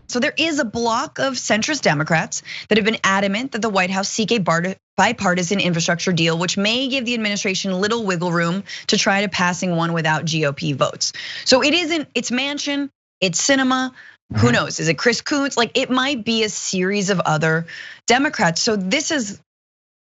So there is a block of centrist Democrats that have been adamant that the White House seek a bipartisan infrastructure deal, which may give the administration little wiggle room to try to passing one without GOP votes. So it's Manchin, it's Sinema. Who knows? Is it Chris Coons? Like, it might be a series of other Democrats. So this is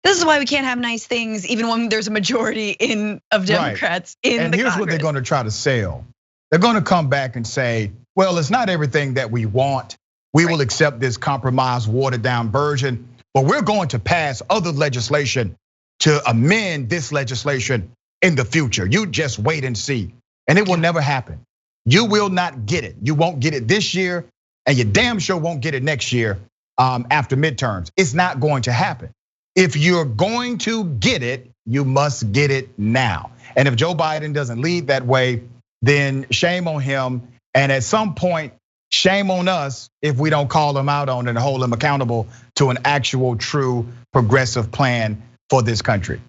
why we can't have nice things, even when there's a majority of Democrats in the Congress. And here's what they're going to try to sell. They're going to come back and say, well, it's not everything that we want. We will accept this compromised, watered down version, but we're going to pass other legislation to amend this legislation in the future. You just wait and see. And it will never happen. You will not get it. You won't get it this year, and you damn sure won't get it next year after midterms. It's not going to happen. If you're going to get it, you must get it now. And if Joe Biden doesn't lead that way, then shame on him. And at some point, shame on us if we don't call him out on it and hold him accountable to an actual, true, progressive plan for this country.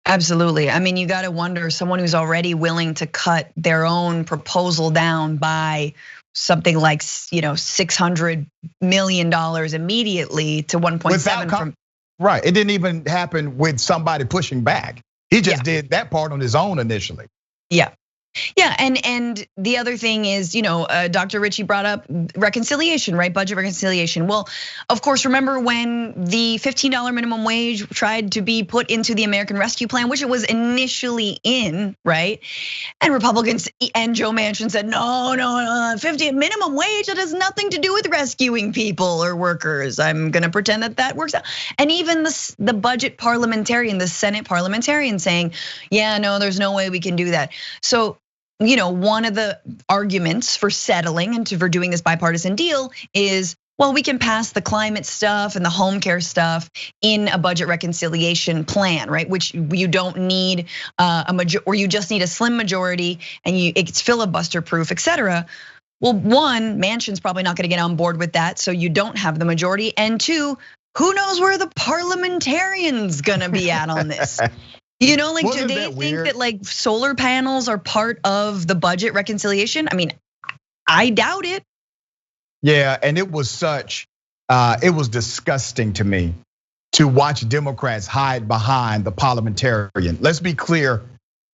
Absolutely. I mean, you got to wonder, someone who's already willing to cut their own proposal down by something like $600 million immediately to 1.7 from. Right. It didn't even happen with somebody pushing back. He just did that part on his own initially. Yeah. Yeah, and the other thing is, Dr. Richey brought up reconciliation, right? Budget reconciliation. Well, of course, remember when the $15 minimum wage tried to be put into the American Rescue Plan, which it was initially in, right? And Republicans and Joe Manchin said, no, 50 minimum wage, that has nothing to do with rescuing people or workers. I'm gonna pretend that works out. And even the budget parliamentarian, the Senate parliamentarian saying, yeah, no, there's no way we can do that. So, one of the arguments for settling and for doing this bipartisan deal is, well, we can pass the climate stuff and the home care stuff in a budget reconciliation plan, right? Which you don't need or you just need a slim majority and it's filibuster proof, et cetera. Well, one, Manchin's probably not gonna get on board with that, so you don't have the majority. And two, who knows where the parliamentarian's gonna be at on this? Do they think that like solar panels are part of the budget reconciliation? I mean, I doubt it. Yeah, and it was it was disgusting to me to watch Democrats hide behind the parliamentarian. Let's be clear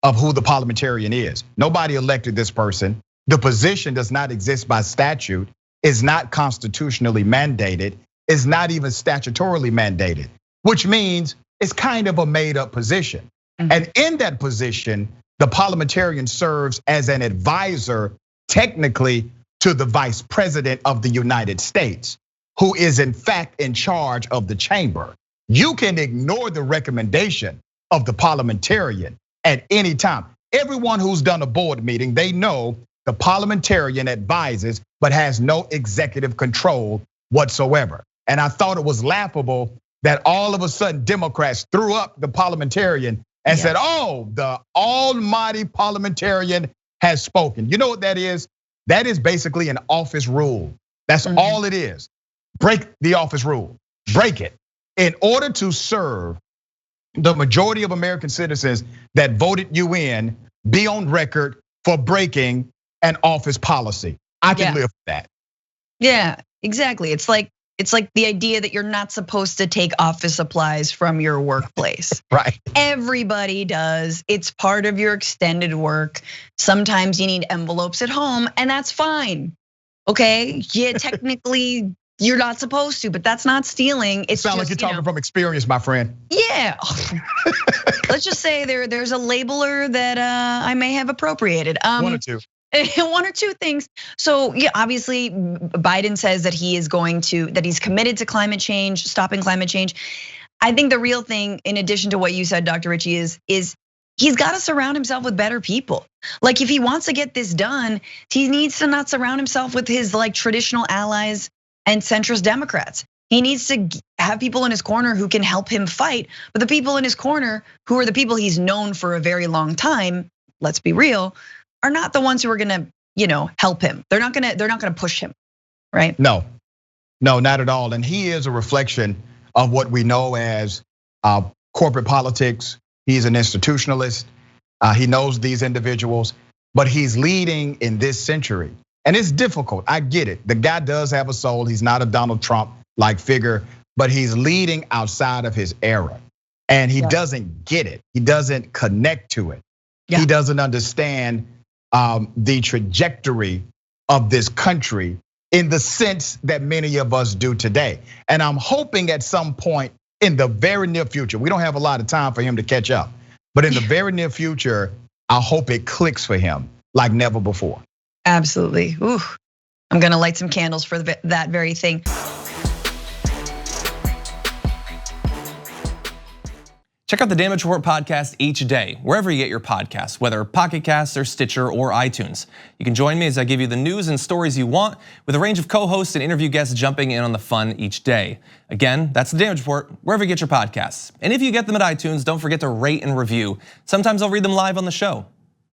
of who the parliamentarian is. Nobody elected this person. The position does not exist by statute, is not constitutionally mandated, is not even statutorily mandated, which means it's kind of a made up position. And in that position, the parliamentarian serves as an advisor, technically, to the vice president of the United States, who is in fact in charge of the chamber. You can ignore the recommendation of the parliamentarian at any time. Everyone who's done a board meeting, they know the parliamentarian advises, but has no executive control whatsoever. And I thought it was laughable that all of a sudden Democrats threw up the parliamentarian and said, oh, the almighty parliamentarian has spoken. You know what that is? That is basically an office rule. That's all it is. Break the office rule, break it. In order to serve the majority of American citizens that voted you in, be on record for breaking an office policy. I can live with that. Yeah, exactly. It's like the idea that you're not supposed to take office supplies from your workplace. Right. Everybody does. It's part of your extended work. Sometimes you need envelopes at home, and that's fine. Okay, yeah, technically you're not supposed to, but that's not stealing. It sounds like you're talking from experience, my friend. Yeah. Let's just say there's a labeler that I may have appropriated. One or two. One or two things. So yeah, obviously Biden says that he's committed to climate change, stopping climate change. I think the real thing, in addition to what you said, Dr. Richey, is he's got to surround himself with better people. Like if he wants to get this done, he needs to not surround himself with his like traditional allies and centrist Democrats. He needs to have people in his corner who can help him fight. But the people in his corner, who are the people he's known for a very long time, let's be real, are not the ones who are gonna, help him. They're not gonna push him, right? No, not at all. And he is a reflection of what we know as corporate politics. He's an institutionalist. He knows these individuals, but he's leading in this century. And it's difficult, I get it. The guy does have a soul, he's not a Donald Trump-like figure, but he's leading outside of his era. And he doesn't get it, he doesn't connect to it. He doesn't understand the trajectory of this country in the sense that many of us do today. And I'm hoping at some point in the very near future, we don't have a lot of time for him to catch up, but in the very near future, I hope it clicks for him like never before. Absolutely. Ooh, I'm gonna light some candles for that very thing. Check out the Damage Report podcast each day, wherever you get your podcasts, whether Pocket Casts or Stitcher or iTunes. You can join me as I give you the news and stories you want, with a range of co-hosts and interview guests jumping in on the fun each day. Again, that's the Damage Report, wherever you get your podcasts. And if you get them at iTunes, don't forget to rate and review. Sometimes I'll read them live on the show.